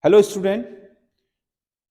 Hello student,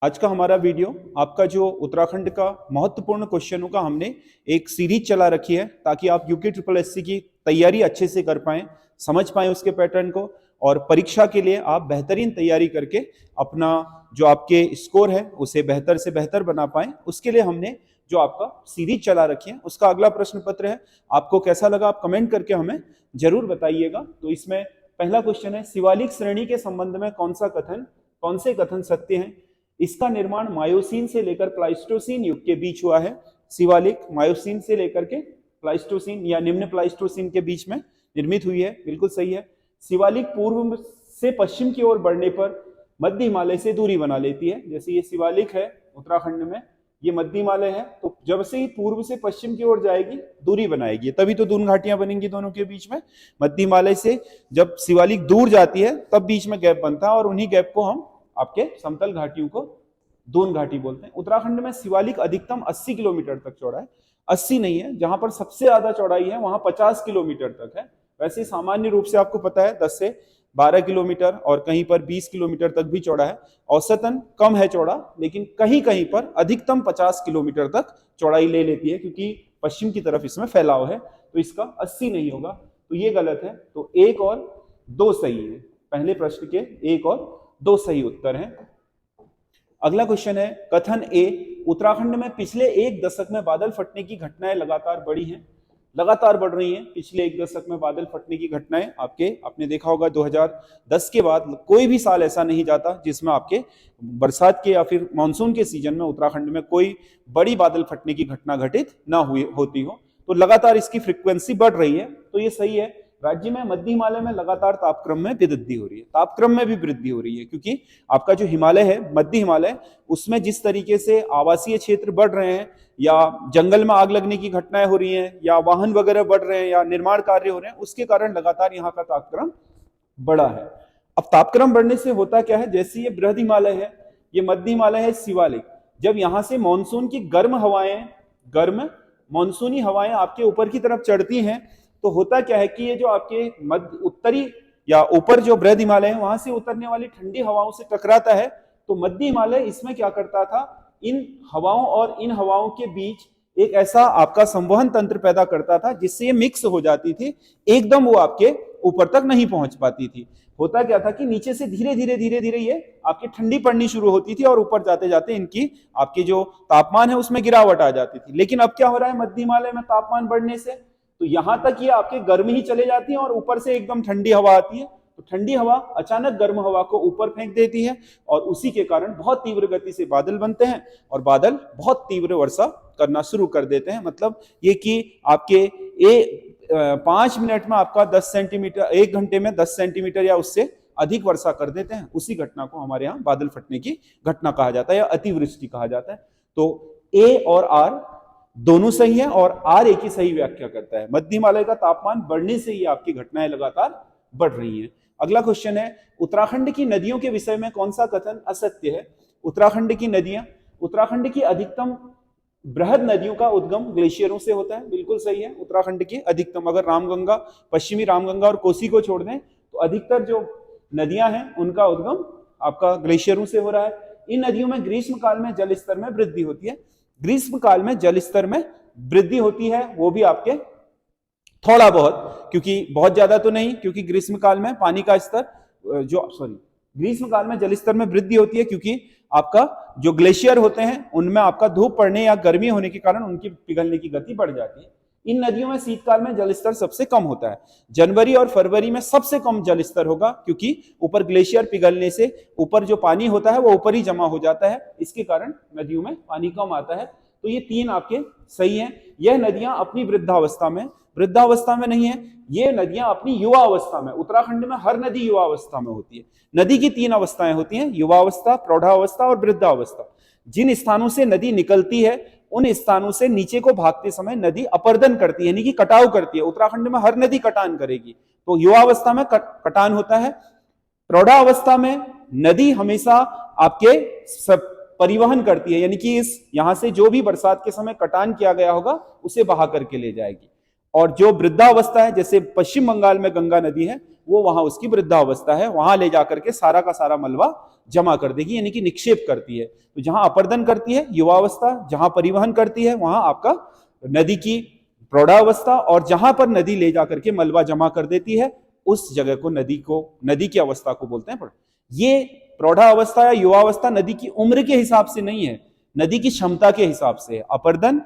आज का हमारा वीडियो आपका जो उत्तराखंड का महत्वपूर्ण क्वेश्चनों का हमने एक सीरीज चला रखी है ताकि आप यूके ट्रिपल एससी की तैयारी अच्छे से कर पाएं, समझ पाएं उसके पैटर्न को और परीक्षा के लिए आप बेहतरीन तैयारी करके अपना जो आपके स्कोर है उसे बेहतर से बेहतर बना पाएं। उसके लिए हमने जो आपका सीरीज चला रखी है उसका अगला प्रश्न पत्र है। आपको कैसा लगा आप कमेंट करके हमें जरूर बताइएगा। तो इसमें पहला क्वेश्चन है, शिवालिक श्रेणी के संबंध में कौन से कथन सत्य हैं? इसका निर्माण मायोसीन से लेकर प्लाइस्टोसीन युग के बीच हुआ है। शिवालिक मायोसीन से लेकर के प्लाइस्टोसीन या निम्न प्लाइस्टोसीन के बीच में निर्मित हुई है, बिल्कुल सही है। शिवालिक पूर्व से पश्चिम की ओर बढ़ने पर मध्य हिमालय से दूरी बना लेती है। जैसे ये शिवालिक है उत्तराखंड में, ये मध्य हिमालय है, तो जब से ही पूर्व से पश्चिम की ओर जाएगी दूरी बनाएगी, तभी तो दून घाटियां बनेंगी दोनों के बीच में। मध्य हिमालय से जब शिवालिक दूर जाती है तब बीच में गैप बनता है और उन्हीं गैप को हम आपके समतल घाटियों को दून घाटी बोलते हैं। उत्तराखंड में शिवालिक अधिकतम 80 किलोमीटर तक चौड़ा है। 80 नहीं है, जहां पर सबसे ज्यादा चौड़ाई है वहां 50 किलोमीटर तक है। वैसे सामान्य रूप से आपको पता है 10 से 12 किलोमीटर और कहीं पर 20 किलोमीटर तक भी चौड़ा है। औसतन कम है चौड़ा, लेकिन कहीं कहीं पर अधिकतम 50 किलोमीटर तक चौड़ाई ले लेती है क्योंकि पश्चिम की तरफ इसमें फैलाव है। तो इसका 80 नहीं होगा, तो ये गलत है। तो 1 और 2 सही है। पहले प्रश्न के 1 और 2 सही उत्तर हैं। अगला क्वेश्चन है, कथन ए, उत्तराखंड में पिछले 1 दशक में बादल फटने की घटनाएं लगातार बढ़ रही हैं। पिछले 1 दशक में बादल फटने की घटनाएं आपने देखा होगा 2010 के बाद कोई भी साल ऐसा नहीं जाता जिसमें आपके बरसात के या फिर मानसून के सीजन में उत्तराखंड में कोई बड़ी बादल फटने की घटना घटित ना होती हो। तो लगातार इसकी फ्रिक्वेंसी बढ़ रही है, तो ये सही है। राज्य में मध्य हिमालय में लगातार तापक्रम में वृद्धि हो रही है, तापक्रम में भी वृद्धि हो रही है क्योंकि आपका जो हिमालय है मध्य हिमालय, उसमें जिस तरीके से आवासीय क्षेत्र बढ़ रहे हैं या जंगल में आग लगने की घटनाएं हो रही हैं या वाहन वगैरह बढ़ रहे हैं या निर्माण कार्य हो रहे हैं, उसके कारण लगातार यहाँ का तापक्रम बढ़ा है। अब तापक्रम बढ़ने से होता क्या है, जैसे ये बृहद हिमालय है, ये मध्य हिमालय है शिवालिक, जब यहाँ से मानसून की गर्म मानसूनी हवाएं आपके ऊपर की तरफ चढ़ती हैं तो होता क्या है कि ये जो आपके मध्य उत्तरी या ऊपर जो बृहद हिमालय है वहां से उतरने वाली ठंडी हवाओं से टकराता है। तो मध्य हिमालय इसमें क्या करता था, इन हवाओं और इन हवाओं के बीच एक ऐसा आपका संवहन तंत्र पैदा करता था जिससे ये मिक्स हो जाती थी, एकदम वो आपके ऊपर तक नहीं पहुंच पाती थी। होता क्या था कि नीचे से धीरे धीरे ये आपकी ठंडी पड़नी शुरू होती थी और ऊपर जाते जाते इनकी आपकी जो तापमान है उसमें गिरावट आ जाती थी। लेकिन अब क्या हो रहा है, मध्य हिमालय में तापमान बढ़ने से तो यहां तक ये आपके गर्म ही चले जाती है और ऊपर से एकदम ठंडी हवा आती है। तो ठंडी हवा अचानक गर्म हवा को ऊपर फेंक देती है और उसी के कारण बहुत तीव्र गति से बादल बनते हैं और बादल बहुत तीव्र वर्षा करना शुरू कर देते हैं। मतलब ये कि आपके 5 मिनट में आपका 10 सेंटीमीटर, 1 घंटे में 10 सेंटीमीटर या उससे अधिक वर्षा कर देते हैं। उसी घटना को हमारे यहाँ बादल फटने की घटना कहा जाता है या अतिवृष्टि कहा जाता है। तो ए और आर दोनों सही है और आर एक ही सही व्याख्या करता है। मध्य हिमालय का तापमान बढ़ने से ही आपकी घटनाएं लगातार बढ़ रही हैं। अगला क्वेश्चन है, उत्तराखंड की नदियों के विषय में कौन सा कथन असत्य है? उत्तराखंड की अधिकतम बृहद नदियों का उद्गम ग्लेशियरों से होता है, बिल्कुल सही है। उत्तराखंड की अधिकतम, अगर रामगंगा, पश्चिमी रामगंगा और कोसी को छोड़ दें तो अधिकतर जो नदियां हैं उनका उद्गम आपका ग्लेशियरों से हो रहा है। इन नदियों में ग्रीष्म काल में जल स्तर में वृद्धि होती है। ग्रीष्म काल में जल स्तर में वृद्धि होती है, वो भी आपके थोड़ा बहुत, क्योंकि बहुत ज्यादा तो नहीं, क्योंकि ग्रीष्म काल में पानी का स्तर ग्रीष्म काल में जल स्तर में वृद्धि होती है क्योंकि आपका जो ग्लेशियर होते हैं उनमें आपका धूप पड़ने या गर्मी होने के कारण उनकी पिघलने की गति बढ़ जाती है। इन नदियों में शीतकाल में जल स्तर सबसे कम होता है। जनवरी और फरवरी में सबसे कम जल स्तर होगा क्योंकि ऊपर ग्लेशियर पिघलने से ऊपर जो पानी होता है वो ऊपर ही जमा हो जाता है, इसके कारण नदियों में पानी कम आता है। तो ये 3 आपके सही हैं। यह नदियां अपनी वृद्धावस्था में नहीं है, ये नदियां अपनी युवा अवस्था में, उत्तराखंड में हर नदी युवा अवस्था में होती है। नदी की 3 अवस्थाएं होती हैं, युवावस्था, प्रौढ़ावस्था और वृद्धावस्था। जिन स्थानों से नदी निकलती है उन स्थानों से नीचे को भागते समय नदी अपर्दन करती है, यानी कि कटाव करती है। उत्तराखंड में हर नदी कटान करेगी, तो युवावस्था में कटान होता है। प्रौढ़ावस्था में नदी हमेशा आपके परिवहन करती है, यानी कि इस यहां से जो भी बरसात के समय कटान किया गया होगा उसे बहा करके ले जाएगी। और जो वृद्धावस्था है, जैसे पश्चिम बंगाल में गंगा नदी है, वो वहां उसकी वृद्धावस्था है, वहां ले जाकर के सारा का सारा मलबा जमा कर देगी, यानी कि निक्षेप करती है। तो जहां अपर्दन करती है युवावस्था, जहां परिवहन करती है वहां आपका नदी की प्रौढ़ावस्था, और जहां पर नदी ले जाकर के मलबा जमा कर देती है उस जगह को नदी की अवस्था को बोलते हैं। ये प्रौढ़ावस्था या युवावस्था नदी की उम्र के हिसाब से नहीं है, नदी की क्षमता के हिसाब से है। अपर्दन,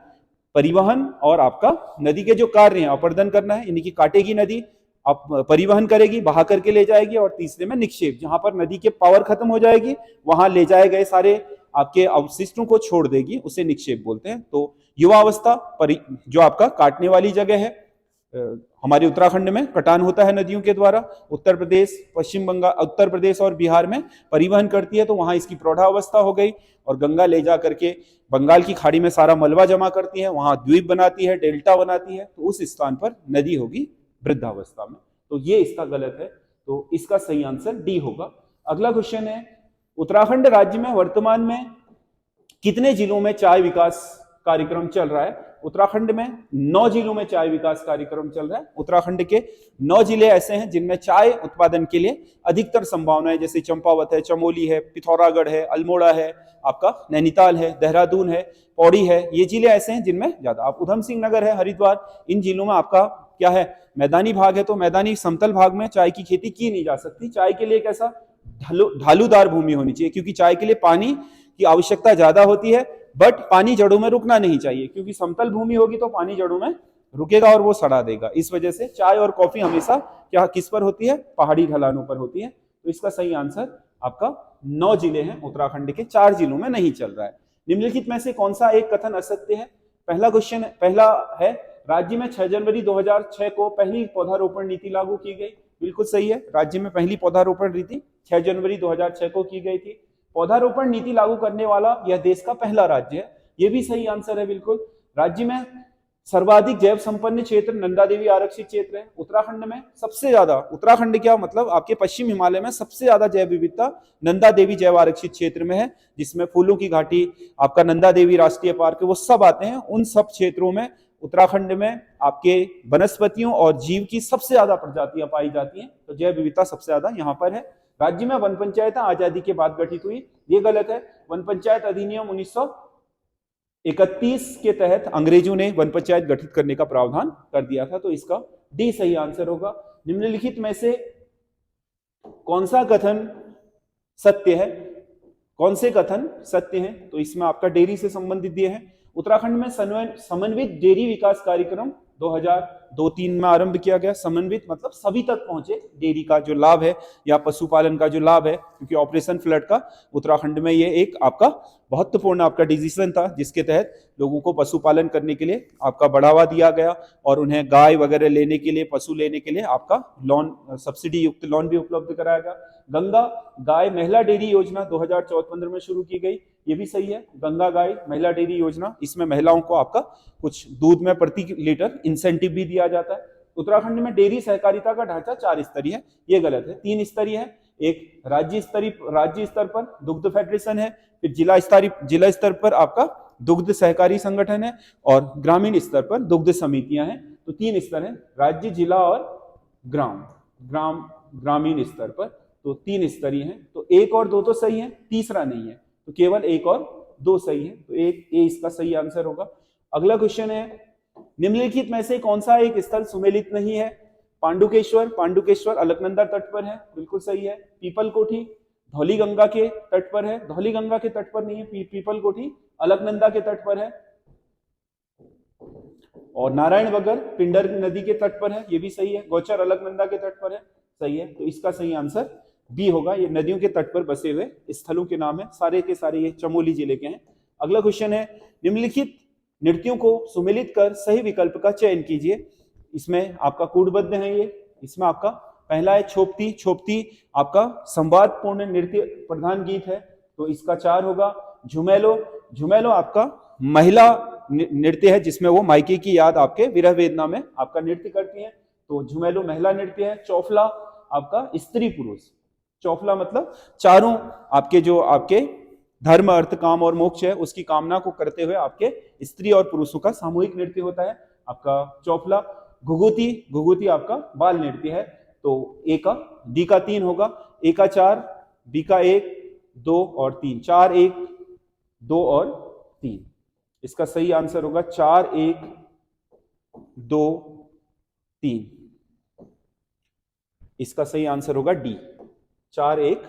परिवहन और आपका नदी के जो कार्य हैं, अपर्दन करना है यानी कि काटेगी नदी, आप परिवहन करेगी, बहा करके ले जाएगी, और तीसरे में निक्षेप, जहां पर नदी के पावर खत्म हो जाएगी वहां ले जाए गए सारे आपके अवशिष्टों को छोड़ देगी, उसे निक्षेप बोलते हैं। तो युवावस्था जो आपका काटने वाली जगह है, हमारे उत्तराखंड में कटान होता है नदियों के द्वारा, उत्तर प्रदेश, पश्चिम बंगाल, उत्तर प्रदेश और बिहार में परिवहन करती है, तो वहां इसकी प्रौढ़ावस्था हो गई। और गंगा ले जा करके बंगाल की खाड़ी में सारा मलबा जमा करती है, वहां द्वीप बनाती है, डेल्टा बनाती है, तो उस स्थान पर नदी होगी वृद्धावस्था में। तो ये इसका गलत है, तो इसका सही आंसर डी होगा। अगला क्वेश्चन है, उत्तराखंड राज्य में वर्तमान में कितने जिलों में चाय विकास कार्यक्रम चल रहा है? उत्तराखंड में 9 जिलों में चाय विकास कार्यक्रम चल रहा है। उत्तराखंड के 9 जिले ऐसे हैं जिनमें चाय उत्पादन के लिए अधिकतर संभावनाएं, जैसे चंपावत है, चमोली है, पिथौरागढ़ है, अल्मोड़ा है, आपका नैनीताल है, देहरादून है, पौड़ी है, ये जिले ऐसे हैं जिनमें ज्यादा। आप उधम सिंह नगर है, हरिद्वार, इन जिलों में आपका क्या है, मैदानी भाग है, तो मैदानी समतल भाग में चाय की खेती की नहीं जा सकती। चाय के लिए कैसा ढालूदार भूमि होनी चाहिए, क्योंकि चाय के लिए पानी की आवश्यकता ज्यादा होती है, बट पानी जड़ों में रुकना नहीं चाहिए, क्योंकि समतल भूमि होगी तो पानी जड़ों में रुकेगा और वो सड़ा देगा। इस वजह से चाय और कॉफी हमेशा क्या किस पर होती है, पहाड़ी ढलानों पर होती है। तो इसका सही आंसर आपका 9 जिले हैं, उत्तराखंड के 4 जिलों में नहीं चल रहा है। निम्नलिखित में से कौन सा एक कथन असत्य है? पहला क्वेश्चन, पहला है, राज्य में 6 जनवरी 2006 को पहली पौधारोपण नीति लागू की गई। बिल्कुल सही है, राज्य में पहली पौधारोपण नीति 6 जनवरी 2006 को की गई थी। पौधारोपण नीति लागू करने वाला यह देश का पहला राज्य है, यह भी सही आंसर है बिल्कुल। राज्य में सर्वाधिक जैव संपन्न क्षेत्र नंदा देवी आरक्षित क्षेत्र है। उत्तराखंड में सबसे ज्यादा, उत्तराखंड क्या मतलब आपके पश्चिम हिमालय में सबसे ज्यादा जैव विविधता नंदा देवी जैव आरक्षित क्षेत्र में है, जिसमें फूलों की घाटी, आपका नंदा देवी राष्ट्रीय पार्क, वो सब आते हैं। उन सब क्षेत्रों में उत्तराखंड में आपके वनस्पतियों और जीव की सबसे ज्यादा प्रजातियां पाई जाती हैं, तो जैव विविधता सबसे ज्यादा यहाँ पर है। राज्य में वन पंचायत आजादी के बाद गठित हुई, ये गलत है। वन पंचायत अधिनियम 1931 के तहत अंग्रेजों ने वन पंचायत गठित करने का प्रावधान कर दिया था, तो इसका डी सही आंसर होगा। निम्नलिखित में से कौन सा कथन सत्य है? कौन से कथन सत्य हैं? तो इसमें आपका डेयरी से संबंधित दिए हैं। उत्तराखंड में समन्वित डेयरी विकास कार्यक्रम 2002-3 में आरंभ किया गया। समन्वित मतलब सभी तक पहुंचे डेयरी का जो लाभ है या पशुपालन का जो लाभ है, क्योंकि ऑपरेशन फ्लड का उत्तराखंड में ये एक आपका महत्वपूर्ण आपका डिसीजन था, जिसके तहत लोगों को पशुपालन करने के लिए आपका बढ़ावा दिया गया और उन्हें गाय वगैरह लेने के लिए, पशु लेने के लिए आपका लोन, सब्सिडी युक्त लोन भी उपलब्ध कराया गया। गंगा गाय महिला डेयरी योजना 2014-15 में शुरू की गई, ये भी सही है। गंगा गाय महिला डेयरी योजना, इसमें महिलाओं को आपका कुछ दूध में प्रति लीटर इंसेंटिव भी दिया जाता है। उत्तराखंड में डेयरी सहकारिता का ढांचा 4 स्तरीय है, ये गलत है, 3 स्तरीय है। एक राज्य स्तर पर दुग्ध फेडरेशन है, फिर जिला स्तर पर आपका दुग्ध सहकारी संगठन है, और ग्रामीण स्तर पर दुग्ध समितियां हैं। तो 3 स्तर हैं, राज्य, जिला और ग्रामीण स्तर पर, तो 3 स्तरीय हैं। तो 1 और 2 तो सही है, तीसरा नहीं है, तो केवल 1 और 2 सही है, तो एक ए इसका सही आंसर होगा। अगला क्वेश्चन है, निम्नलिखित में से कौन सा एक स्थल सुमेलित नहीं है? पांडुकेश्वर अलकनंदा तट पर है, बिल्कुल सही है। पीपल कोठी धौली गंगा के तट पर है, धौली गंगा के तट पर नहीं है, पीपल कोठी अलकनंदा के तट पर है। और नारायण बगर पिंडर नदी के तट पर है, ये भी सही है। गौचर अलकनंदा के तट पर है, सही है। तो इसका सही आंसर बी होगा। ये नदियों के तट पर बसे हुए स्थलों के नाम है, सारे के सारे ये चमोली जिले के हैं। अगला क्वेश्चन है, निम्नलिखित नृत्यों को सुमेलित कर सही विकल्प का चयन कीजिए। इसमें आपका कूटबद्ध है ये, इसमें आपका पहला है छोपती। छोपती आपका संवादपूर्ण नृत्य प्रधान गीत है, तो इसका 4 होगा। झुमेलो आपका महिला नृत्य है, जिसमें वो मायके की याद आपके विरह वेदना में आपका नृत्य करती है, तो झुमेलो महिला नृत्य है। चौफला आपका स्त्री पुरुष, चौफला मतलब चारों आपके जो आपके धर्म अर्थ काम और मोक्ष है उसकी कामना को करते हुए आपके स्त्री और पुरुषों का सामूहिक नृत्य होता है आपका चौफला। घुघुती आपका बाल नृत्य है, तो ए का, डी का 3 होगा, ए का 4, बी का 1, 2 और 3, 4 1 2 और 3। इसका सही आंसर होगा 4 1 2 3। इसका सही आंसर होगा डी, 4 1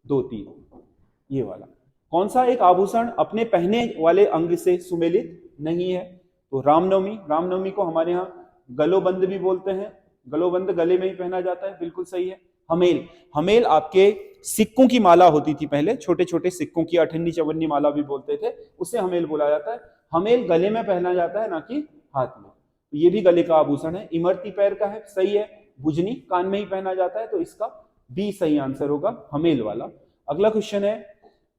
2 3, ये वाला। कौन सा एक आभूषण अपने पहने वाले अंग से सुमेलित नहीं है? तो रामनवमी, रामनवमी को हमारे यहाँ गलोबंद भी बोलते हैं, गलोबंद गले में ही पहना जाता है, बिल्कुल सही है। हमेल, हमेल आपके सिक्कों की माला होती थी पहले, छोटे छोटे सिक्कों की, अठन्नी चवन्नी माला भी बोलते थे, उसे हमेल बोला जाता है। हमेल गले में पहना जाता है, ना कि हाथ में। तो ये भी गले का आभूषण है। इमरती पैर का है, सही है। बुजनी कान में ही पहना जाता है, तो इसका बी सही आंसर होगा, हमेल वाला। अगला क्वेश्चन है,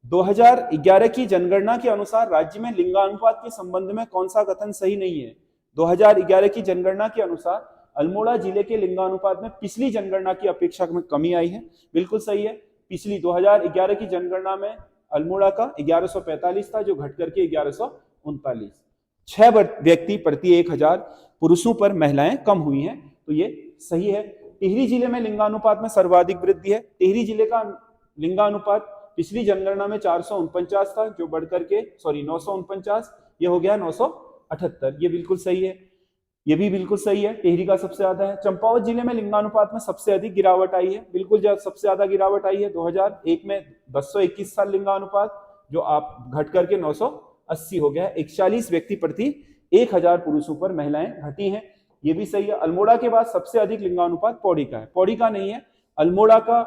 2011 की जनगणना के अनुसार राज्य में लिंगानुपात के संबंध में कौन सा कथन सही नहीं है? 2011 की जनगणना के अनुसार अल्मोड़ा जिले के लिंगानुपात में पिछली जनगणना की अपेक्षा में कमी आई है, बिल्कुल सही है। पिछली 2011 की जनगणना में अल्मोड़ा का 1145 था, जो घट करके 1139। 6 व्यक्ति प्रति 1000 पुरुषों पर महिलाएं कम हुई हैं, तो ये सही है। टिहरी जिले में लिंगानुपात में सर्वाधिक वृद्धि है। टिहरी जिले का लिंगानुपात पिछली जनगणना में 449 था, जो बढ़कर के 949, ये हो गया 978, ये बिल्कुल सही है। ये भी बिल्कुल सही है, टिहरी का सबसे ज्यादा है। चंपावत जिले में लिंगानुपात में सबसे अधिक गिरावट आई है, बिल्कुल सबसे ज्यादा गिरावट आई है। 2001 में 221 था लिंगानुपात, जो आप घट करके 980 हो गया। 41 व्यक्ति प्रति 1000 पुरुषों पर महिलाएं घटी हैं, ये भी सही है। अल्मोड़ा के बाद सबसे अधिक लिंगानुपात पौड़ी का है, पौड़ी का नहीं है। अल्मोड़ा का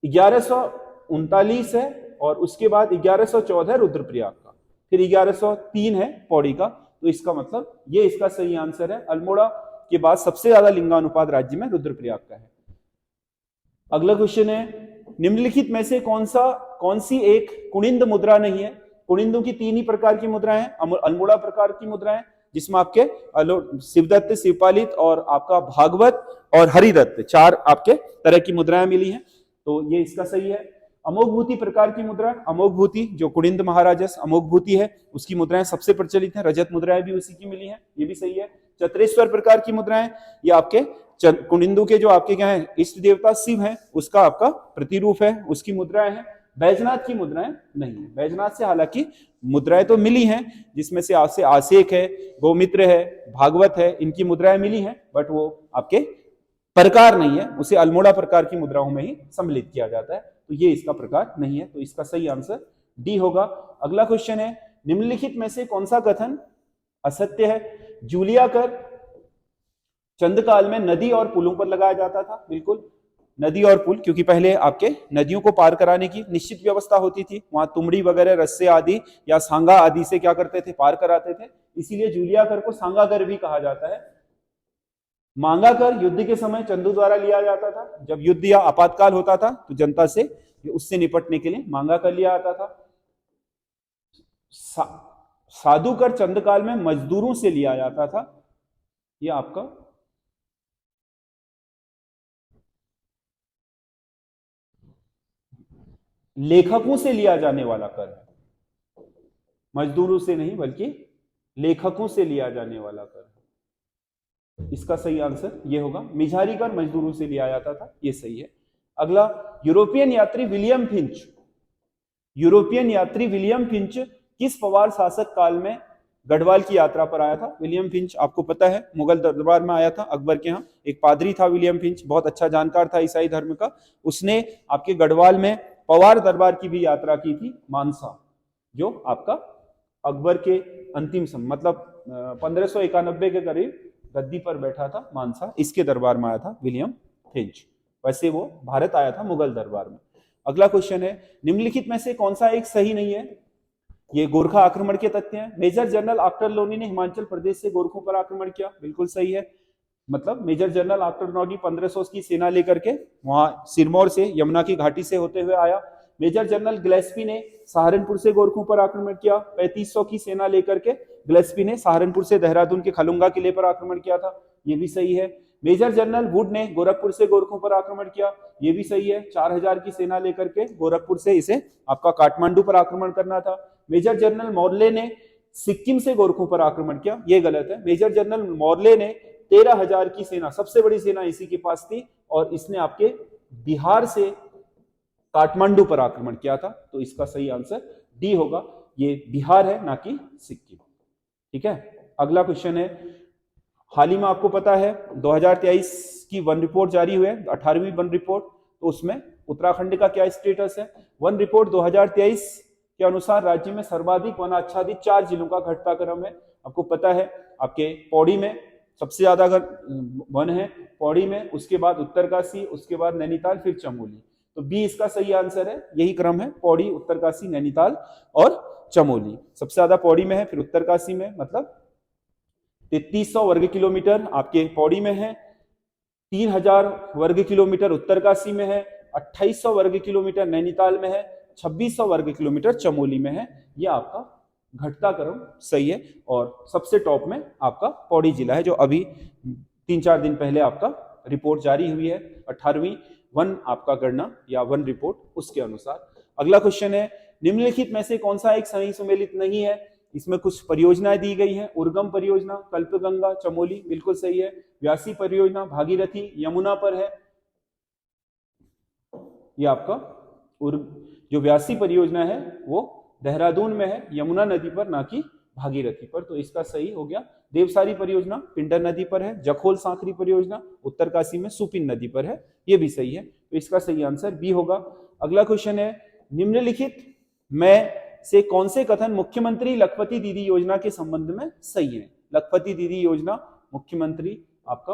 1139 है, और उसके बाद 1114 है रुद्रप्रयाग का, फिर 1103 है पौड़ी का। तो इसका मतलब ये इसका सही आंसर है। अल्मोड़ा के बाद सबसे ज्यादा लिंगानुपात राज्य में रुद्रप्रयाग का है। अगला क्वेश्चन है, निम्नलिखित में से कौन सी एक कुनिंद मुद्रा नहीं है? कुनिंदों की 3 ही प्रकार की मुद्राएं हैं, अल्मोड़ा प्रकार की मुद्राएं, जिसमें आपके शिवदत्त, शिवपालित और आपका भागवत और हरिदत्त, 4 आपके तरह की मुद्राएं मिली हैं, तो ये इसका सही है। अमोघभूति प्रकार की मुद्रा, अमोघभूति जो कुनिंद महाराजस अमोघभूति है, उसकी मुद्राएं सबसे प्रचलित हैं। रजत मुद्राएं भी उसी की मिली हैं, ये भी सही है। चतरेश्वर प्रकार की मुद्राएं, ये आपके कुनिंदों के जो आपके क्या है इष्ट देवता शिव हैं, उसका आपका प्रतिरूप है, उसकी मुद्राएं हैं। बैजनाथ की मुद्राएं नहीं है। बैजनाथ से हालांकि मुद्राएं तो मिली हैं, जिसमें से आसेक है, गोमित्र है, भागवत है, इनकी मुद्राएं मिली हैं, बट वो आपके प्रकार नहीं है, उसे अल्मोड़ा प्रकार की मुद्राओं में ही सम्मिलित किया जाता है, तो ये इसका प्रकार नहीं है, तो इसका सही आंसर डी होगा। अगला क्वेश्चन है, निम्नलिखित में से कौन सा कथन असत्य है? जूलिया कर चंद्रकाल में नदी और पुलों पर लगाया जाता था, बिल्कुल नदी और पुल, क्योंकि पहले आपके नदियों को पार कराने की निश्चित व्यवस्था होती थी, वहां तुमड़ी वगैरह रस्से आदि या सांगा आदि से क्या करते थे, पार कराते थे, इसीलिए जूलिया कर को सांगा कर भी कहा जाता है। मांगा कर युद्ध के समय चंदू द्वारा लिया जाता था, जब युद्ध या आपातकाल होता था तो जनता से उससे निपटने के लिए मांगा कर लिया जाता था। साधु कर चंद्रकाल में मजदूरों से लिया जाता था, यह आपका लेखकों से लिया जाने वाला कर है, मजदूरों से नहीं बल्कि लेखकों से लिया जाने वाला कर है। इसका सही आंसर ये होगा, मिझारी कर मजदूरों से लिया जाता था, ये सही है। अगला, यूरोपियन यात्री विलियम फिंच, यूरोपियन यात्री विलियम फिंच किस पवार शासक काल में गढ़वाल की यात्रा पर आया था? विलियम फिंच आपको पता है मुगल दरबार में आया था, अकबर के यहाँ एक पादरी था विलियम फिंच, बहुत अच्छा जानकार था ईसाई धर्म का, उसने आपके गढ़वाल में पवार दरबार की भी यात्रा की थी, मानसा, जो आपका अकबर के अंतिम समय मतलब 1591 के करीब गद्दी पर बैठा था, मानसा, इसके दरबार में आया था विलियम फिंच। वैसे वो भारत आया था मुगल दरबार में। अगला क्वेश्चन है, निम्नलिखित में से कौन सा एक सही नहीं है? ये गोरखा आक्रमण के तथ्य हैं। मेजर जनरल आक्टर लोनी ने हिमाचल प्रदेश से गोरखों पर आक्रमण किया, बिल्कुल सही है। मतलब मेजर जनरल आक्टर लोनी 1500 की सेना लेकर के वहां सिरमौर से यमुना की घाटी से होते हुए आया। मेजर जनरल ग्लेस्पी ने सहारनपुर से गोरखों पर आक्रमण किया, 3500 की सेना लेकर के ग्लेस्पी ने सहारनपुर से देहरादून के खलुंगा किले पर आक्रमण किया था, ये भी सही है। मेजर जनरल वुड ने गोरखपुर से गोरखों पर आक्रमण किया, ये भी सही है। 4000 की सेना लेकर के गोरखपुर से इसे आपका काठमांडू पर आक्रमण करना था। मेजर जनरल मॉर्ले ने सिक्किम से गोरखों पर आक्रमण किया, ये गलत है। मेजर जनरल मॉर्ले ने 13,000 की सेना, सबसे बड़ी सेना इसी के पास थी, और इसने आपके बिहार से काठमांडू पर आक्रमण किया था। तो इसका सही आंसर डी होगा, ये बिहार है ना कि सिक्किम। ठीक है, अगला क्वेश्चन है, हाल ही में आपको पता है 2023 की वन रिपोर्ट जारी हुई है, 18वीं वन रिपोर्ट, तो उसमें उत्तराखंड का क्या स्टेटस है? वन रिपोर्ट 2023 के अनुसार राज्य में सर्वाधिक वन आच्छादित 4 जिलों का घटता क्रम है। आपको पता है आपके पौड़ी में सबसे ज्यादा वन है, पौड़ी में, उसके बाद उत्तरकाशी, उसके बाद नैनीताल, फिर चमोली। तो बी इसका सही आंसर है, यही क्रम है, पौड़ी, उत्तरकाशी, नैनीताल और चमोली। सबसे ज्यादा पौड़ी में है, फिर उत्तरकाशी में, मतलब 3300 वर्ग किलोमीटर आपके पौड़ी में है, 3000 वर्ग किलोमीटर उत्तरकाशी में है, 2800 वर्ग किलोमीटर नैनीताल में है, 2600 वर्ग किलोमीटर चमोली में है। यह आपका घटता क्रम सही है, और सबसे टॉप में आपका पौड़ी जिला है, जो अभी 3-4 दिन पहले आपका रिपोर्ट जारी हुई है, 18वीं वन आपका गणना या वन रिपोर्ट, उसके अनुसार। अगला क्वेश्चन है, निम्नलिखित में से कौन सा एक सही सुमेलित नहीं है? इसमें कुछ परियोजनाएं दी गई हैं, उर्गम परियोजना, कल्पगंगा, चमोली, बिल्कुल सही है। व्यासी परियोजना, भागीरथी, यमुना पर है। ये आपका जो व्यासी परियोजना है वो देहरादून में है, यमुना नदी पर, ना कि भागीरथी पर। तो इसका सही हो गया। देवसारी परियोजना पिंडर नदी पर है। जखोल सांकरी परियोजना उत्तरकाशी में सुपिन नदी पर है, ये भी सही है। तो इसका सही आंसर बी होगा। अगला क्वेश्चन है, निम्नलिखित में से कौन से कथन मुख्यमंत्री लखपति दीदी योजना के संबंध में सही है? लखपति दीदी योजना, मुख्यमंत्री आपका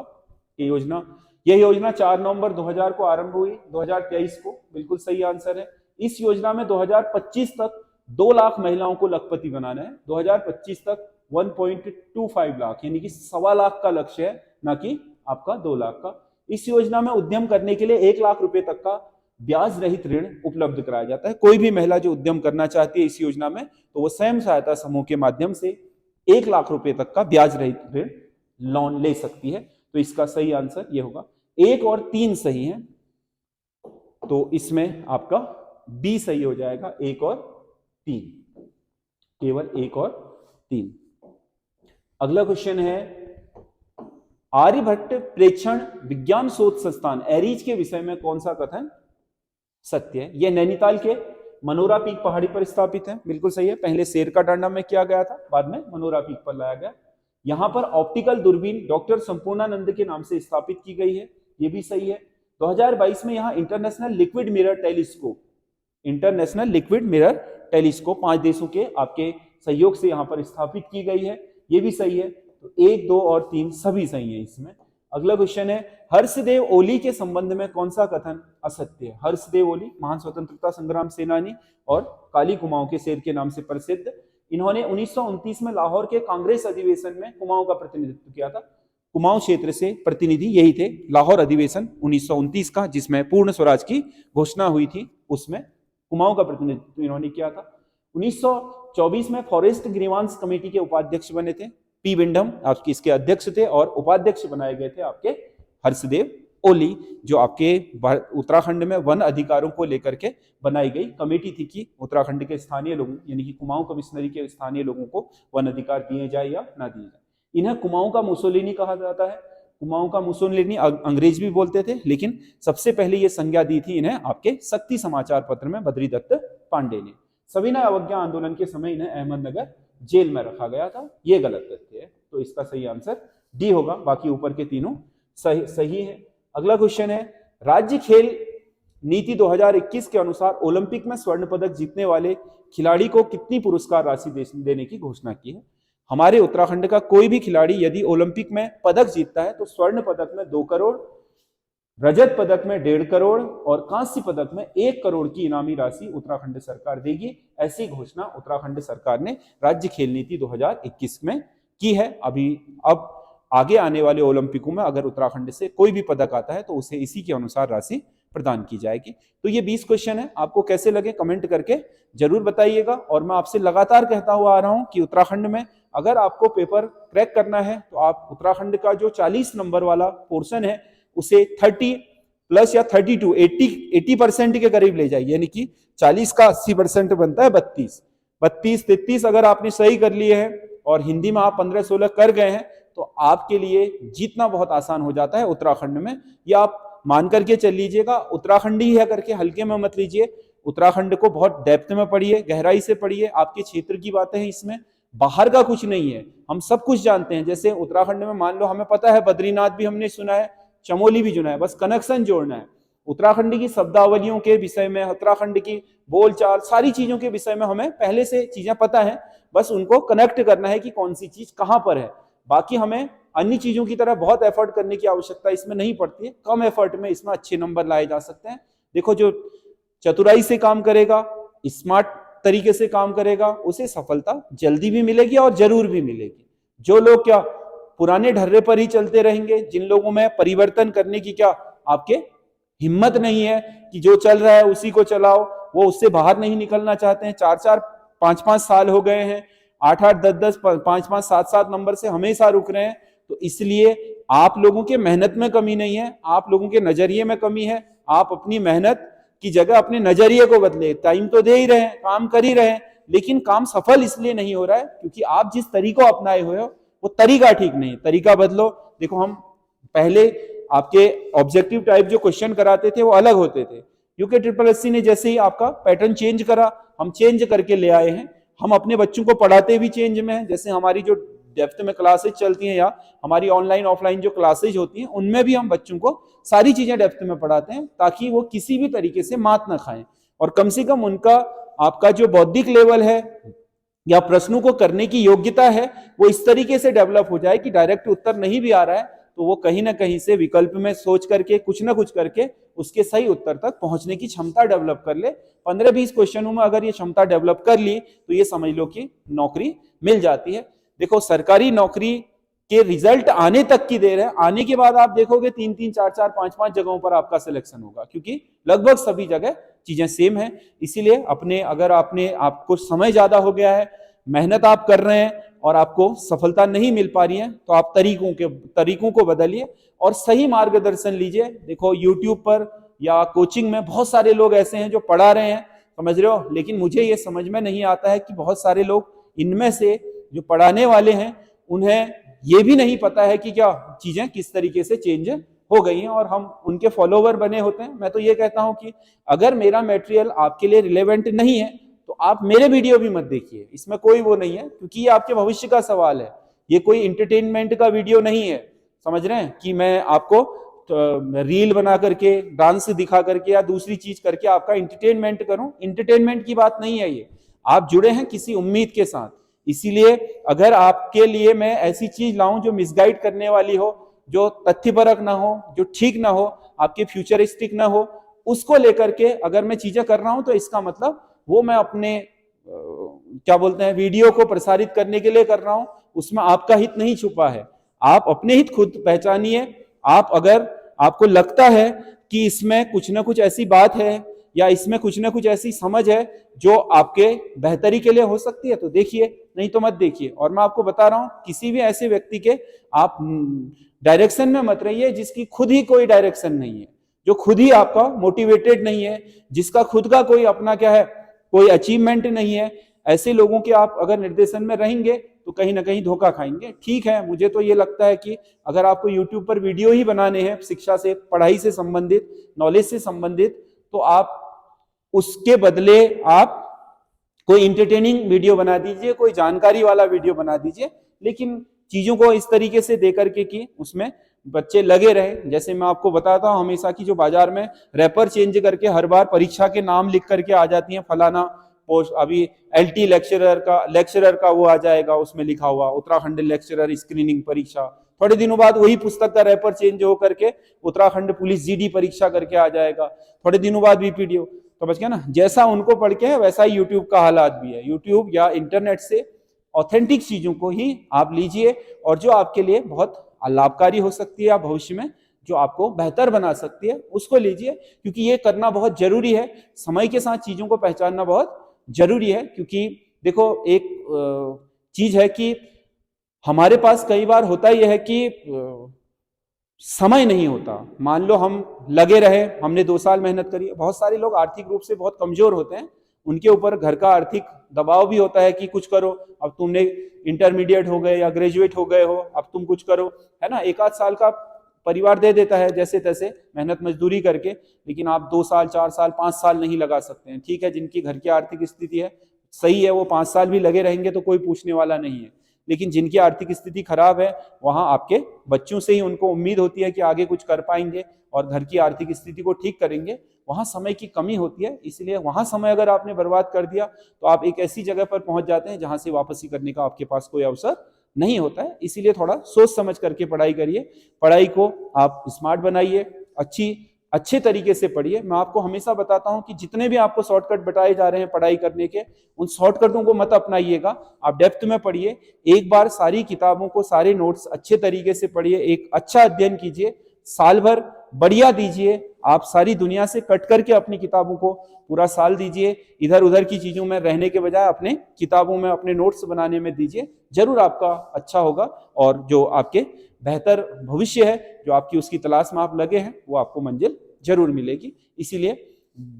ये योजना, यह योजना 4 नवंबर 2000 को आरंभ हुई, 2023 को, बिल्कुल सही आंसर है। इस योजना में 2025 तक 2 लाख महिलाओं को लखपति बनाना है। 2025 तक 1.25 लाख यानी कि 1.25 लाख का लक्ष्य है, ना कि आपका 2 लाख का। इस योजना में उद्यम करने के लिए 1 लाख रुपए तक का ब्याज रहित ऋण उपलब्ध कराया जाता है। कोई भी महिला जो उद्यम करना चाहती है इस योजना में, तो वो स्वयं सहायता समूह के माध्यम से 1 लाख रुपए तक का ब्याज रहित ऋण लोन ले सकती है। तो इसका सही आंसर ये होगा। 1 और 3 सही है, तो इसमें आपका बी सही हो जाएगा, 1 और 3, केवल 1 और 3। अगला क्वेश्चन है, आर्यभट्ट प्रेक्षण विज्ञान शोध संस्थान एरीज के विषय में कौन सा कथन सत्य है? यह नैनीताल के मनोरा पीक पहाड़ी पर स्थापित है, बिल्कुल सही है। पहले शेर का टांडा में किया गया था, बाद में मनोरा पीक पर लाया गया। यहां पर ऑप्टिकल दूरबीन डॉक्टर संपूर्णानंद के नाम से स्थापित की गई है, यह भी सही है। 2022 में यहां इंटरनेशनल लिक्विड मिरर टेलीस्कोप 5 देशों के आपके सहयोग से यहां पर स्थापित की गई है, यह भी सही है। तो 1, 2 और 3 सभी सही है इसमें। अगला क्वेश्चन है, हर्षदेव ओली के संबंध में कौन सा कथन असत्य है? हर्षदेव ओली महान स्वतंत्रता संग्राम सेनानी और काली कुमाऊं के शेर के नाम से प्रसिद्ध। इन्होंने 1929 में लाहौर के कांग्रेस अधिवेशन में कुमाऊं का प्रतिनिधित्व किया था। कुमाऊं क्षेत्र से प्रतिनिधि यही थे। लाहौर अधिवेशन 1929 का, जिसमें पूर्ण स्वराज की घोषणा हुई थी, उसमें कुमाऊं का प्रतिनिधित्व इन्होंने किया था। 1924 में फॉरेस्ट ग्रीवांस कमेटी के उपाध्यक्ष बने थे। पी विंडम आपके इसके अध्यक्ष थे, और उपाध्यक्ष बनाए गए थे आपके हर्षदेव ओली, जो आपके उत्तराखंड में वन अधिकारों को लेकर के बनाई गई कमेटी थी कि उत्तराखंड के स्थानीय लोगों यानी कि कुमाऊं कमिश्नरी के स्थानीय लोगों को वन अधिकार दिए जाए या ना दिए जाए। इन्हें कुमाऊं का मुसोलिनी कहा जाता है। कुमाऊं का मुसोलिनी अंग्रेज भी बोलते थे, लेकिन सबसे पहले ये संज्ञा दी थी इन्हें आपके शक्ति समाचार पत्र में बद्रीदत्त पांडे ने। सविनय अवज्ञा आंदोलन के समय इन्हें अहमदनगर जेल में रखा गया था, ये गलत तथ्य है। तो इसका सही आंसर डी होगा, बाकी ऊपर के तीनों सही है। अगला क्वेश्चन है, राज्य खेल नीति 2021 के अनुसार ओलंपिक में स्वर्ण पदक जीतने वाले खिलाड़ी को कितनी पुरस्कार राशि देने की घोषणा की है? हमारे उत्तराखंड का कोई भी खिलाड़ी यदि ओलंपिक में पदक जीतता है तो स्वर्ण पदक में 2 करोड़, रजत पदक में 1.5 करोड़ और कांस्य पदक में 1 करोड़ की इनामी राशि उत्तराखंड सरकार देगी। ऐसी घोषणा उत्तराखंड सरकार ने राज्य खेल नीति 2021 में की है। अब आगे आने वाले ओलंपिकों में अगर उत्तराखंड से कोई भी पदक आता है तो उसे इसी के अनुसार राशि प्रदान की जाएगी। तो ये 20 क्वेश्चन है, आपको कैसे लगे कमेंट करके जरूर बताइएगा। और मैं आपसे लगातार कहता हुआ आ रहा हूं कि उत्तराखंड में अगर आपको पेपर क्रैक करना है तो आप उत्तराखंड का जो 40 नंबर वाला पोर्शन है उसे 30+ या 32 80% के करीब ले जाइए, यानी कि 40 का 80% बनता है 32, 33 अगर आपने सही कर लिए हैं और हिंदी में आप 15-16 कर गए हैं तो आपके लिए जीतना बहुत आसान हो जाता है उत्तराखंड में। या आप मान करके चल लीजिएगा, उत्तराखंड ही है करके हल्के में मत लीजिए, उत्तराखंड को बहुत डेप्थ में पढ़िए, गहराई से पढ़िए, आपके क्षेत्र की बातें हैं इसमें, बाहर का कुछ नहीं है, हम सब कुछ जानते हैं। जैसे उत्तराखंड में मान लो हमें पता है बद्रीनाथ भी हमने सुना है, चमोली भी सुना है, बस कनेक्शन जोड़ना है। उत्तराखंड की शब्दावलियों के विषय में, उत्तराखंड की बोलचाल, सारी चीजों के विषय में हमें पहले से चीजें पता है, बस उनको कनेक्ट करना है कि कौन सी चीज कहां पर है। बाकी हमें अन्य चीजों की तरह बहुत एफर्ट करने की आवश्यकता इसमें नहीं पड़ती है, कम एफर्ट में इसमें अच्छे नंबर लाए जा सकते हैं। देखो जो चतुराई से काम करेगा, स्मार्ट तरीके से काम करेगा, उसे सफलता जल्दी भी मिलेगी और जरूर भी मिलेगी। जो लोग क्या पुराने ढर्रे पर ही चलते रहेंगे, जिन लोगों में परिवर्तन करने की क्या आपके हिम्मत नहीं है कि जो चल रहा है उसी को चलाओ, वो उससे बाहर नहीं निकलना चाहते हैं, 4-4 5-5 साल हो गए हैं, 8-8 10-10 5-5 7-7 नंबर से हमेशा रुक रहे हैं, तो इसलिए आप लोगों के मेहनत में कमी नहीं है, आप लोगों के नजरिए में कमी है। आप अपनी मेहनत की जगह अपने नजरिए को बदले। टाइम तो दे ही रहे हैं, काम कर ही रहे हैं, लेकिन काम सफल इसलिए नहीं हो रहा है क्योंकि आप जिस तरीको अपनाए हुए हो वो तरीका ठीक नहीं, तरीका बदलो। देखो हम पहले आपके ऑब्जेक्टिव टाइप जो क्वेश्चन कराते थे वो अलग होते थे, यूके ट्रिपल एससी ने जैसे ही आपका पैटर्न चेंज करा, हम चेंज करके ले आए हैं। हम अपने बच्चों को पढ़ाते भी चेंज में हैं, जैसे हमारी जो डेप्थ में क्लासेज चलती हैं या हमारी ऑनलाइन ऑफलाइन जो क्लासेज होती हैं उनमें भी हम बच्चों को सारी चीजें डेप्थ में पढ़ाते हैं ताकि वो किसी भी तरीके से मात ना खाएं, और कम से कम उनका आपका जो बौद्धिक लेवल है या प्रश्नों को करने की योग्यता है वो इस तरीके से डेवलप हो जाए कि डायरेक्ट उत्तर नहीं भी आ रहा है तो वो कहीं ना कहीं से विकल्प में सोच करके कुछ ना कुछ करके उसके सही उत्तर तक पहुंचने की क्षमता डेवलप कर ले। 15-20 क्वेश्चनों में अगर ये क्षमता डेवलप कर ली तो ये समझ लो कि नौकरी मिल जाती है। देखो सरकारी नौकरी के रिजल्ट आने तक की देर है, आने के बाद आप देखोगे 3-3 4-4 5-5 जगहों पर आपका सिलेक्शन होगा, क्योंकि लगभग सभी जगह चीजें सेम है। इसीलिए अपने अगर आपको समय ज्यादा हो गया है, मेहनत आप कर रहे हैं और आपको सफलता नहीं मिल पा रही है, तो आप तरीकों को बदलिए और सही मार्गदर्शन लीजिए। देखो यूट्यूब पर या कोचिंग में बहुत सारे लोग ऐसे हैं जो पढ़ा रहे हैं, समझ रहे हो, लेकिन मुझे ये समझ में नहीं आता है कि बहुत सारे लोग इनमें से जो पढ़ाने वाले हैं उन्हें ये भी नहीं पता है कि क्या चीजें किस तरीके से चेंज हो गई हैं और हम उनके फॉलोवर बने होते हैं। मैं तो ये कहता हूं कि अगर मेरा मटेरियल आपके लिए रिलेवेंट नहीं है तो आप मेरे वीडियो भी मत देखिए, इसमें कोई वो नहीं है, क्योंकि ये आपके भविष्य का सवाल है। ये कोई एंटरटेनमेंट का वीडियो नहीं है, समझ रहे हैं, कि मैं आपको रील बना करके डांस दिखा करके या दूसरी चीज करके आपका एंटरटेनमेंट करूं। एंटरटेनमेंट की बात नहीं है ये, आप जुड़े हैं किसी उम्मीद के साथ। इसीलिए अगर आपके लिए मैं ऐसी चीज लाऊं जो मिसगाइड करने वाली हो, जो तथ्यपरक ना हो, जो ठीक ना हो, आपके फ्यूचरिस्टिक ना हो, उसको लेकर के अगर मैं चीजें कर रहा हूं तो इसका मतलब वो मैं अपने क्या बोलते हैं वीडियो को प्रसारित करने के लिए कर रहा हूं, उसमें आपका हित नहीं छुपा है। आप अपने हित खुद पहचानिए। आप अगर आपको लगता है कि इसमें कुछ ना कुछ ऐसी बात है या इसमें कुछ ना कुछ ऐसी समझ है जो आपके बेहतरी के लिए हो सकती है तो देखिए, नहीं तो मत देखिए। और मैं आपको बता रहा हूं किसी भी ऐसे व्यक्ति के आप डायरेक्शन में मत रहिए जिसकी खुद ही कोई डायरेक्शन नहीं है, जो खुद ही आपका मोटिवेटेड नहीं है, जिसका खुद का कोई अपना क्या है कोई अचीवमेंट नहीं है। ऐसे लोगों के आप अगर निर्देशन में रहेंगे तो कहीं ना कहीं धोखा खाएंगे। ठीक है, मुझे तो ये लगता है कि अगर आपको यूट्यूब पर वीडियो ही बनाने हैं शिक्षा से, पढ़ाई से संबंधित, नॉलेज से संबंधित, तो आप उसके बदले आप कोई इंटरटेनिंग वीडियो बना दीजिए, कोई जानकारी वाला वीडियो बना दीजिए, लेकिन चीजों को इस तरीके से दे करके कि उसमें बच्चे लगे रहे। जैसे मैं आपको बताता हूं हमेशा की जो बाजार में रैपर चेंज करके हर बार परीक्षा के नाम लिख करके आ जाती हैं, फलाना पोस्ट, अभी एलटी लेक्चरर का वो आ जाएगा, उसमें लिखा हुआ उत्तराखंड लेक्चरर स्क्रीनिंग परीक्षा, थोड़े दिनों बाद वही पुस्तक का रैपर चेंज हो करके उत्तराखंड पुलिस जीडी परीक्षा करके आ जाएगा, थोड़े दिनों बाद बीपीडीओ। तो बच गया ना, जैसा उनको पढ़ के है वैसा ही यूट्यूब का हालात भी है। यूट्यूब या इंटरनेट से ऑथेंटिक चीजों को ही आप लीजिए और जो आपके लिए बहुत लाभकारी हो सकती है या भविष्य में जो आपको बेहतर बना सकती है उसको लीजिए, क्योंकि ये करना बहुत जरूरी है। समय के साथ चीजों को पहचानना बहुत जरूरी है, क्योंकि देखो एक चीज है कि हमारे पास कई बार होता यह है कि समय नहीं होता। मान लो हम लगे रहे, हमने 2 साल मेहनत करी, बहुत सारे लोग आर्थिक रूप से बहुत कमजोर होते हैं, उनके ऊपर घर का आर्थिक दबाव भी होता है कि कुछ करो, अब तुमने इंटरमीडिएट हो गए या ग्रेजुएट हो गए हो, अब तुम कुछ करो, है ना। 1 आध साल का परिवार दे देता है जैसे तैसे मेहनत मजदूरी करके, लेकिन आप 2 साल 4 साल 5 साल नहीं लगा सकते हैं। ठीक है, जिनकी घर की आर्थिक स्थिति है सही है, वो 5 साल भी लगे रहेंगे तो कोई पूछने वाला नहीं है, लेकिन जिनकी आर्थिक स्थिति खराब है वहां आपके बच्चों से ही उनको उम्मीद होती है कि आगे कुछ कर पाएंगे और घर की आर्थिक स्थिति को ठीक करेंगे, वहां समय की कमी होती है। इसलिए वहां समय अगर आपने बर्बाद कर दिया तो आप एक ऐसी जगह पर पहुंच जाते हैं जहां से वापसी करने का आपके पास कोई अवसर नहीं होता है। इसीलिए थोड़ा सोच समझ करके पढ़ाई करिए, पढ़ाई को आप स्मार्ट बनाइए, अच्छे तरीके से पढ़िए। मैं आपको हमेशा बताता हूं कि जितने भी आपको शॉर्टकट बताए जा रहे हैं पढ़ाई करने के, उन शॉर्टकटों को मत अपनाइएगा, आप डेप्थ में पढ़िए। एक बार सारी किताबों को, सारे नोट्स अच्छे तरीके से पढ़िए, एक अच्छा अध्ययन कीजिए, साल भर बढ़िया दीजिए। आप सारी दुनिया से कट करके अपनी किताबों को पूरा साल दीजिए, इधर उधर की चीजों में रहने के बजाय अपने किताबों में, अपने नोट्स बनाने में दीजिए, जरूर आपका अच्छा होगा और जो आपके बेहतर भविष्य है, जो आपकी उसकी तलाश में आप लगे हैं, वो आपको मंजिल जरूर मिलेगी। इसीलिए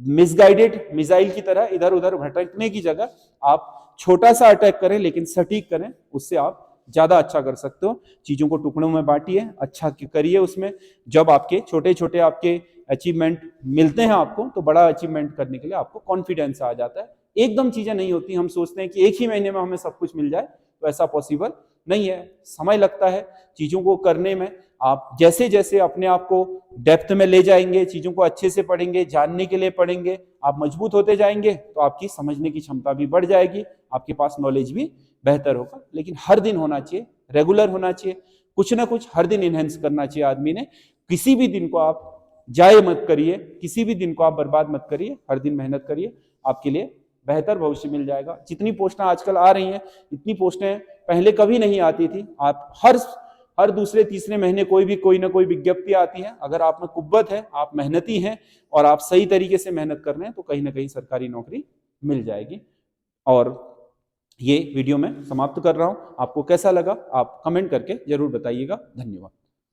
मिसगाइडेड मिसाइल की तरह इधर उधर भटकने की जगह आप छोटा सा अटैक करें लेकिन सटीक करें, उससे आप ज्यादा अच्छा कर सकते हो। चीजों को टुकड़ों में बांटिए, अच्छा करिए उसमें। जब आपके छोटे छोटे आपके अचीवमेंट मिलते हैं आपको, तो बड़ा अचीवमेंट करने के लिए आपको कॉन्फिडेंस आ जाता है। एकदम चीजें नहीं होती, हम सोचते हैं कि एक ही महीने में हमें सब कुछ मिल जाए, तो ऐसा पॉसिबल नहीं है, समय लगता है चीजों को करने में। आप जैसे जैसे अपने आप को डेप्थ में ले जाएंगे, चीजों को अच्छे से पढ़ेंगे, जानने के लिए पढ़ेंगे, आप मजबूत होते जाएंगे, तो आपकी समझने की क्षमता भी बढ़ जाएगी, आपके पास नॉलेज भी बेहतर होगा। लेकिन हर दिन होना चाहिए, रेगुलर होना चाहिए, कुछ ना कुछ हर दिन इनहेंस करना चाहिए आदमी ने। किसी भी दिन को आप जाए मत करिए, किसी भी दिन को आप बर्बाद मत करिए, हर दिन मेहनत करिए, आपके लिए बेहतर भविष्य मिल जाएगा। जितनी पोस्टें आजकल आ रही हैं, इतनी पोस्टें पहले कभी नहीं आती थी। आप हर दूसरे तीसरे महीने कोई ना कोई विज्ञप्ति आती है। अगर आप में कुव्वत है, आप मेहनती हैं और आप सही तरीके से मेहनत कर रहे हैं, तो कहीं ना कहीं सरकारी नौकरी मिल जाएगी। और ये वीडियो मैं समाप्त कर रहा हूं। आपको कैसा लगा आप कमेंट करके जरूर बताइएगा। धन्यवाद।